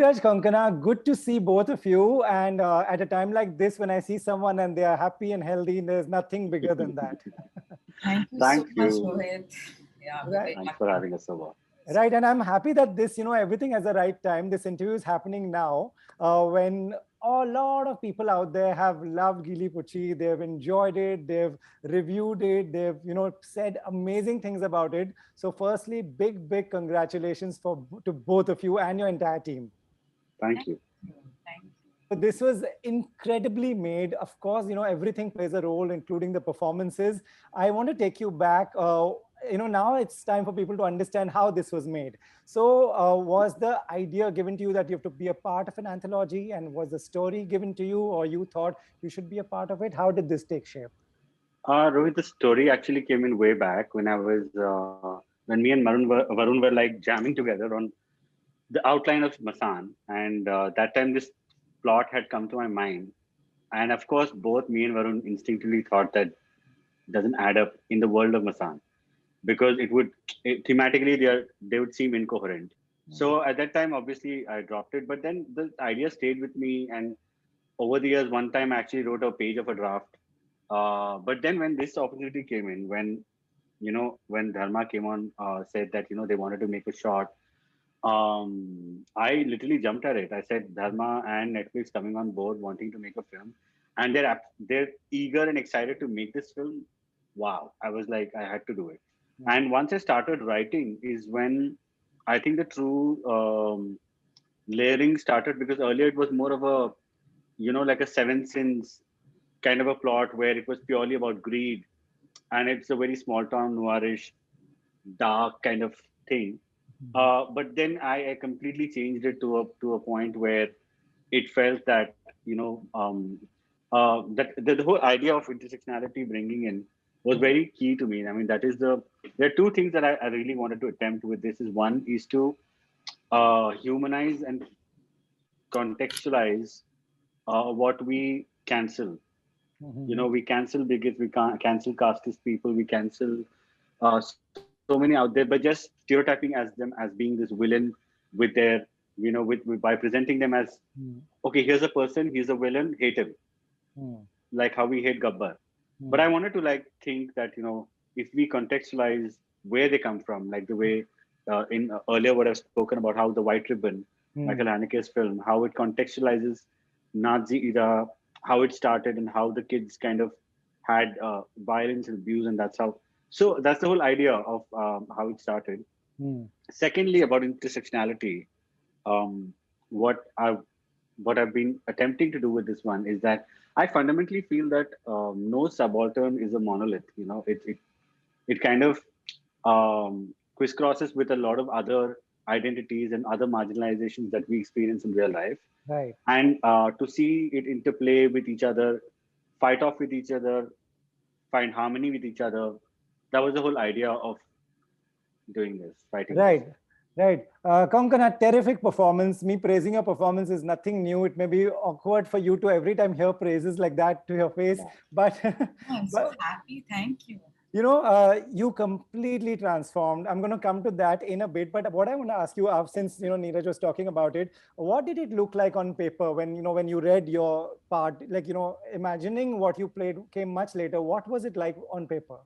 Neeraj, Konkana, good to see both of you. And at a time like this, when I see someone and they are happy and healthy, there's nothing bigger than that. Thank you so Thank much, you. Rohit. Yeah, we're Right. very Thanks for lucky. having us over. Right, and I'm happy that this, everything has the right time. This interview is happening now, when a lot of people out there have loved Geeli Pucchi. They've enjoyed it. They've reviewed it. They've, said amazing things about it. So, firstly, big, big congratulations to both of you and your entire team. Thank Thank you. you. Thank you. So this was incredibly made. Of course, everything plays a role, including the performances. I want to take you back. Now it's time for people to understand how this was made. So was the idea given to you that you have to be a part of an anthology, and was the story given to you, or you thought you should be a part of it? How did this take shape? Rohit, the story actually came in way back when when me and Varun were like jamming together on the outline of Masan. And that time this plot had come to my mind. And of course, both me and Varun instinctively thought that doesn't add up in the world of Masan because thematically they would seem incoherent. So at that time, obviously, I dropped it. But then the idea stayed with me, and over the years, one time I actually wrote a page of a draft. But then when this opportunity came in, when Dharma came on, said that they wanted to make a short, I literally jumped at it. I said Dharma and Netflix coming on board, wanting to make a film, and they're eager and excited to make this film. Wow! I was like, I had to do it. And once I started writing, is when I think the true layering started, because earlier it was more of a like a seven sins kind of a plot where it was purely about greed, and it's a very small town noirish dark kind of thing. But then I completely changed it to a point where it felt that that the whole idea of intersectionality bringing in was very key to me. I mean, there are two things that I really wanted to attempt with this. Is one is to humanize and contextualize what we cancel. We cancel bigots, we can't cancel casteist people, we cancel so many out there, but just stereotyping as them as being this villain with their, by presenting them as, okay, here's a person, he's a villain, hate him, like how we hate Gabbar. But I wanted to think that, if we contextualize where they come from, like the way in earlier what I've spoken about how the White Ribbon, Michael Haneke's film, how it contextualizes Nazi era, how it started, and how the kids kind of had violence and abuse, and that's how. So that's the whole idea of how it started. Secondly, about intersectionality, um, what I've what I've been attempting to do with this one is that I fundamentally feel that no subaltern is a monolith. It kind of crisscrosses with a lot of other identities and other marginalizations that we experience in real life, Right. and to see it interplay with each other, fight off with each other, find harmony with each other. That was the whole idea of doing this, writing this. Right, right. Konkana, terrific performance. Me praising your performance is nothing new. It may be awkward for you to every time hear praises like that to your face, but I'm so but happy. Thank you. you completely transformed. I'm going to come to that in a bit. But what I want to ask you, since Neeraj was talking about it, what did it look like on paper when you read your part? Like imagining what you played came much later. What was it like on paper?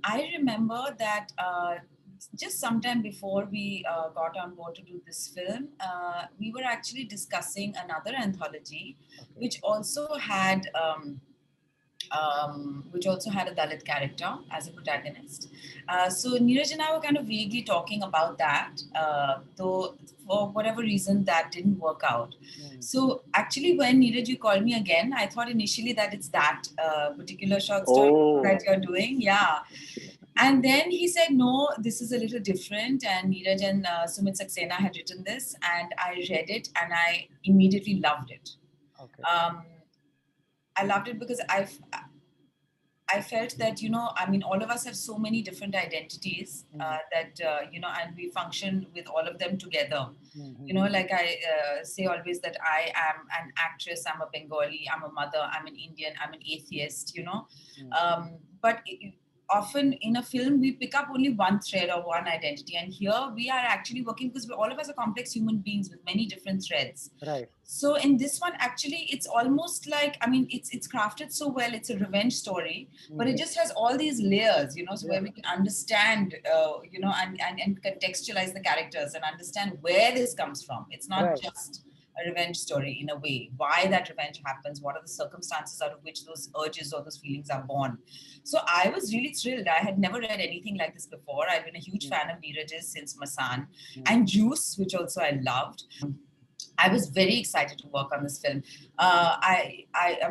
I remember that just sometime before we got on board to do this film, we were actually discussing another anthology, which also had a Dalit character as a protagonist. So Neeraj and I were kind of vaguely talking about that, though for whatever reason that didn't work out. So actually when Neeraj, you called me again, I thought initially that it's that particular short story that you're doing. Yeah. And then he said, no, this is a little different. And Neeraj and Sumit Saxena had written this, and I read it and I immediately loved it. Okay. I loved it because I felt that, all of us have so many different identities and we function with all of them together. Like I say always that I am an actress, I'm a Bengali, I'm a mother, I'm an Indian, I'm an atheist, but often in a film we pick up only one thread or one identity, and here we are actually working because all of us are complex human beings with many different threads. Right. So in this one, actually, it's almost like, I mean, it's crafted so well. It's a revenge story, but it just has all these layers, so where we can understand, and contextualize the characters and understand where this comes from. It's not just a revenge story in a way. Why that revenge happens? What are the circumstances out of which those urges or those feelings are born? So I was really thrilled. I had never read anything like this before. I've been a huge fan of Neeraj's since Masan and Juice, which also I loved. I was very excited to work on this film.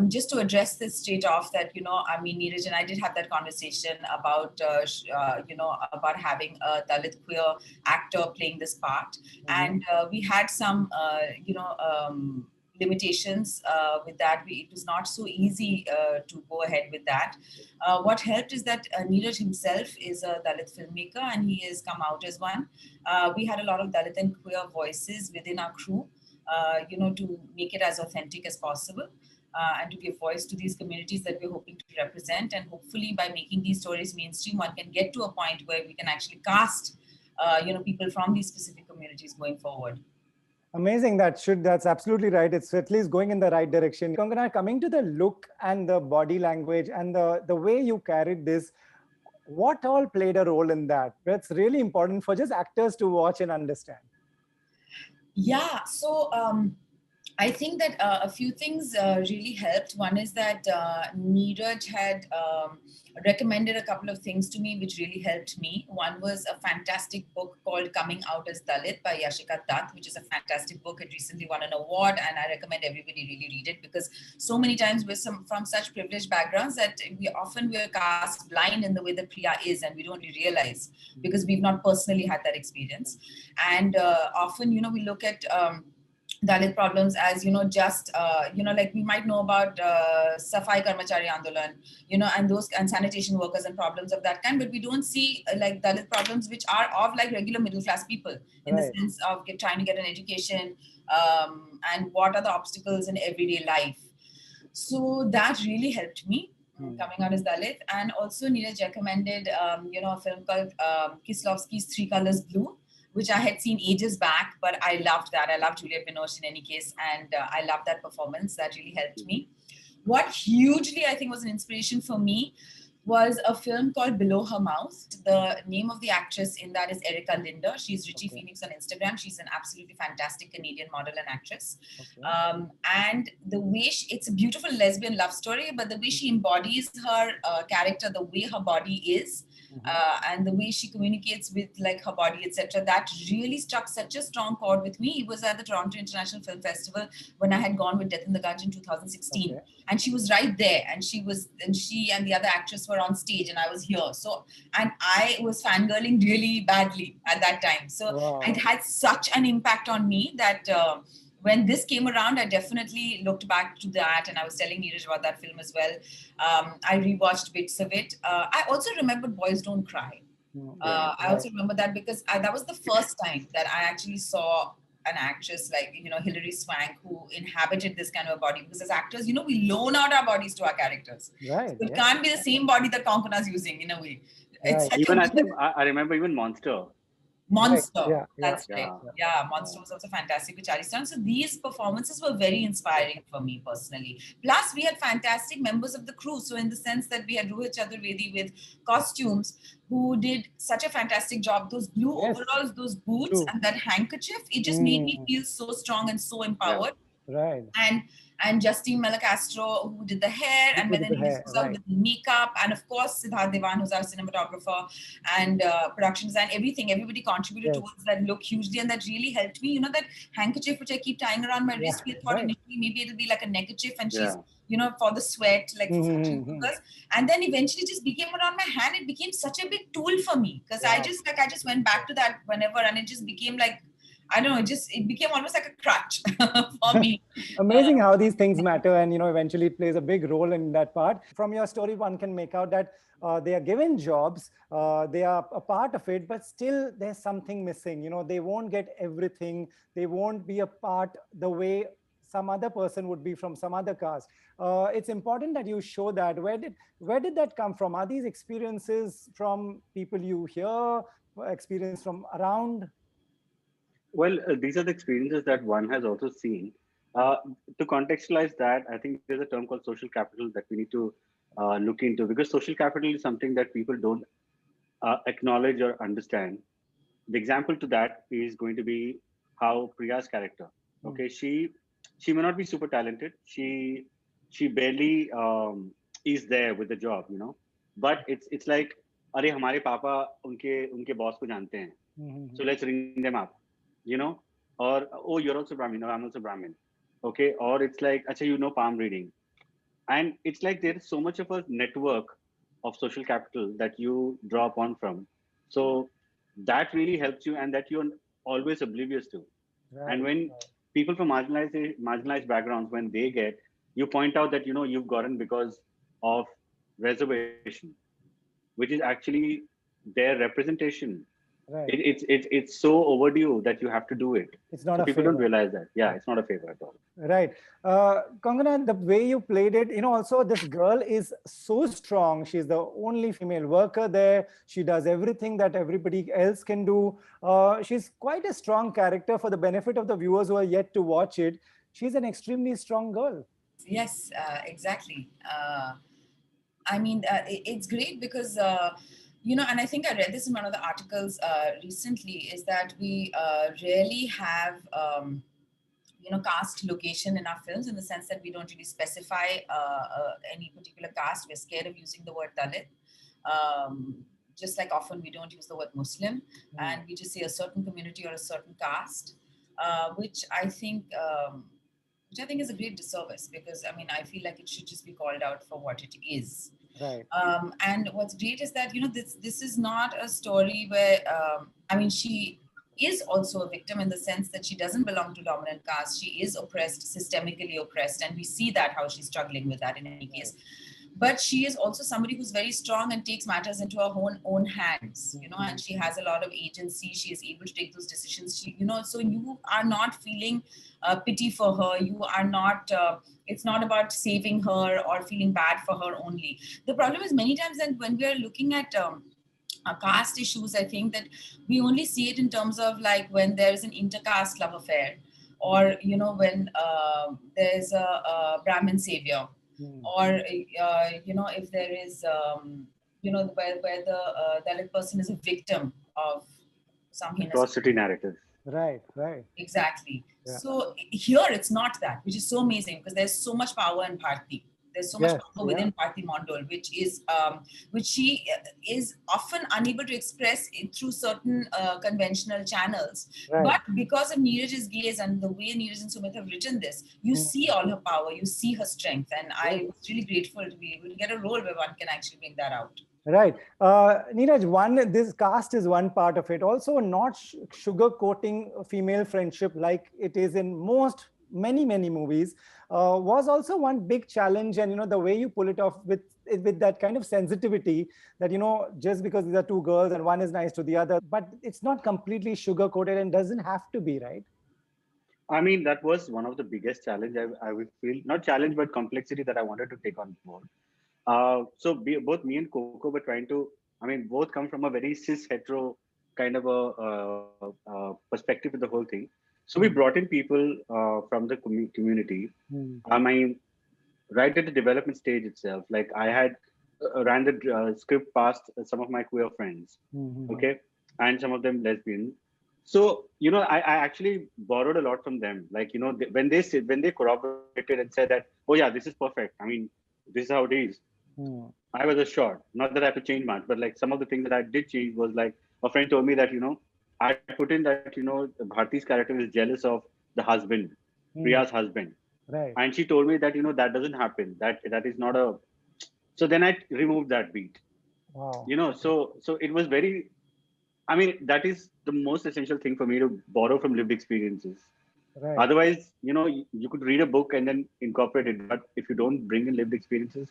Just to address this straight off that, I mean, Neeraj and I did have that conversation about, about having a Dalit queer actor playing this part. And we had some, limitations with that. It was not so easy to go ahead with that. What helped is that Neeraj himself is a Dalit filmmaker and he has come out as one. We had a lot of Dalit and queer voices within our crew. To make it as authentic as possible and to give voice to these communities that we're hoping to represent. And hopefully by making these stories mainstream, one can get to a point where we can actually cast, people from these specific communities going forward. Amazing. That's absolutely right. It's at least going in the right direction. Konkana, coming to the look and the body language and the way you carried this, what all played a role in that? That's really important for just actors to watch and understand. Yeah, so I think that a few things really helped. One is that Neeraj had recommended a couple of things to me which really helped me. One was a fantastic book called Coming Out as Dalit by Yashika Dutt, which is a fantastic book. It recently won an award, and I recommend everybody really read it because so many times we're from such privileged backgrounds that we're cast blind in the way that Priya is, and we don't really realize because we've not personally had that experience. And often, we look at Dalit problems as, just, like we might know about Safai Karmachari Andolan, and sanitation workers and problems of that kind, but we don't see like Dalit problems which are of like regular middle class people in the sense of trying to get an education and what are the obstacles in everyday life. So that really helped me coming out as Dalit. And also Neeraj recommended, a film called Kislovsky's Three Colors Blue, which I had seen ages back, but I loved that. I loved Juliette Binoche in any case, and I loved that performance. That really helped me. What hugely, I think, was an inspiration for me was a film called Below Her Mouth. The name of the actress in that is Erica Linder. She's Richie Phoenix on Instagram. She's an absolutely fantastic Canadian model and actress. And the way it's a beautiful lesbian love story, but the way she embodies her character, the way her body is, and the way she communicates with like her body, etc., that really struck such a strong chord with me. It was at the Toronto International Film Festival when I had gone with Death in the Gunge in 2016, and she was right there, and she and the other actress were on stage, and I was here. So, and I was fangirling really badly at that time. So it had such an impact on me that when this came around, I definitely looked back to that, and I was telling Neeraj about that film as well. I rewatched bits of it. I also remembered Boys Don't Cry. I also remember that because that was the first time that I actually saw an actress like, Hilary Swank, who inhabited this kind of a body. Because as actors, we loan out our bodies to our characters. So it can't be the same body that Konkana's using in a way. It's even I remember even Monster. Monster. That's right. Yeah, Monster was also fantastic with Charlie Stone. So these performances were very inspiring for me personally. Plus, we had fantastic members of the crew. So in the sense that we had Rohit Chaturvedi with costumes, who did such a fantastic job. Those blue overalls, those boots, and that handkerchief, it just made me feel so strong and so empowered. And Justine Malacastro, who did the hair, and then he was out with the makeup, and of course Siddharth Devan, who's our cinematographer, and production design, everything. Everybody contributed towards that look hugely, and that really helped me. That handkerchief which I keep tying around my wrist, we thought initially maybe it'll be like a neckerchief, and she's for the sweat, like and then eventually just became around my hand. It became such a big tool for me because I just went back to that whenever, and it just became like, I don't know, it became almost like a crutch for me. Amazing how these things matter, and eventually it plays a big role in that part. From your story, one can make out that they are given jobs, they are a part of it, but still there's something missing. They won't get everything. They won't be a part the way some other person would be from some other caste. It's important that you show that. Where did that come from? Are these experiences from people you hear, experience from around? Well, these are the experiences that one has also seen. Uh, to contextualize that, I think there's a term called social capital that we need to look into, because social capital is something that people don't acknowledge or understand. The example to that is going to be how Priya's character. Hmm. Okay, she may not be super talented. She barely is there with the job, but it's like, अरे हमारे पापा उनके boss को जानते हैं, Hmm. so let's ring them up, you know, or oh, you're also Brahmin, or I'm also Brahmin, okay, or it's like, acha, palm reading, and it's like there is so much of a network of social capital that you draw upon from. So that really helps you, and that you're always oblivious to. And Right. when people from marginalized backgrounds, when they get, you point out that you've gotten because of reservation, which is actually their representation. Right. It's so overdue that you have to do it. It's not So a people don't favor. realize that. Yeah, it's not a favor at all. Right. Konkana, the way you played it, also this girl is so strong. She's the only female worker there. She does everything that everybody else can do. She's quite a strong character. For the benefit of the viewers who are yet to watch it, she's an extremely strong girl. Yes, exactly. I mean, it's great because, and I think I read this in one of the articles recently, is that we rarely have, caste location in our films, in the sense that we don't really specify any particular caste. We're scared of using the word Dalit. Just like often we don't use the word Muslim, and we just say a certain community or a certain caste, which I think is a great disservice, because I mean, I feel like it should just be called out for what it is. Right. And what's great is that this is not a story where I mean, she is also a victim, in the sense that she doesn't belong to dominant caste. She is oppressed, systemically oppressed, and we see that how she's struggling with that in any case. But she is also somebody who's very strong and takes matters into her own hands, and she has a lot of agency. She is able to take those decisions. So you are not feeling pity for her. You are not, it's not about saving her or feeling bad for her only. The problem is, many times that when we are looking at caste issues, I think that we only see it in terms of like when there is an intercaste love affair, or when there's a Brahmin savior, or if there is where the Dalit person is a victim of some heinous Atrocity narrative. Right. Right. exactly. Yeah. So here it's not that, which is so amazing, because there's so much power in Bharti. There's so much Yes, power within Bharti Mondal, which she is often unable to express through certain conventional channels. Right. But because of Neeraj's gaze and the way Neeraj and Sumit have written this, you see all her power, you see her strength, and I was really grateful to be able to get a role where one can actually bring that out. Right. Neeraj, this caste is one part of it. Also, not sugarcoating female friendship like it is in many movies was also one big challenge. And, the way you pull it off with that kind of sensitivity that, just because these are two girls and one is nice to the other, but it's not completely sugarcoated and doesn't have to be, right? I mean, that was one of the biggest challenge I would feel, not challenge, but complexity that I wanted to take on board. Both me and Coco were trying to, I mean, both come from a very cis hetero kind of a perspective with the whole thing. So we brought in people from the community. I mean, right at the development stage itself, like I had ran the script past some of my queer friends, okay, and some of them lesbian. So I actually borrowed a lot from them. Like when they corroborated and said that, oh yeah, this is perfect. I mean, this is how it is. I was assured, not that I have to change much, but like some of the things that I did change was like a friend told me that I put in that Bharti's character is jealous of the husband, Priya's husband, Right. and she told me that that doesn't happen. That is not a. So then I removed that beat. Wow. So it was very. I mean, that is the most essential thing for me, to borrow from lived experiences. Right. Otherwise, you could read a book and then incorporate it, but if you don't bring in lived experiences,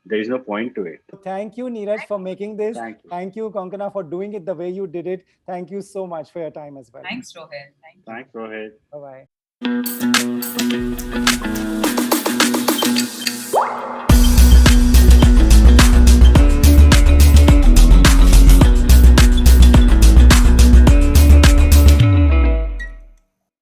there is no point to it. Thank you, Neeraj, for making this. Thank you. Thank you, Konkana, for doing it the way you did it. Thank you so much for your time as well. Thanks, Rohit. Thank you. Thanks, Rohit. Bye-bye.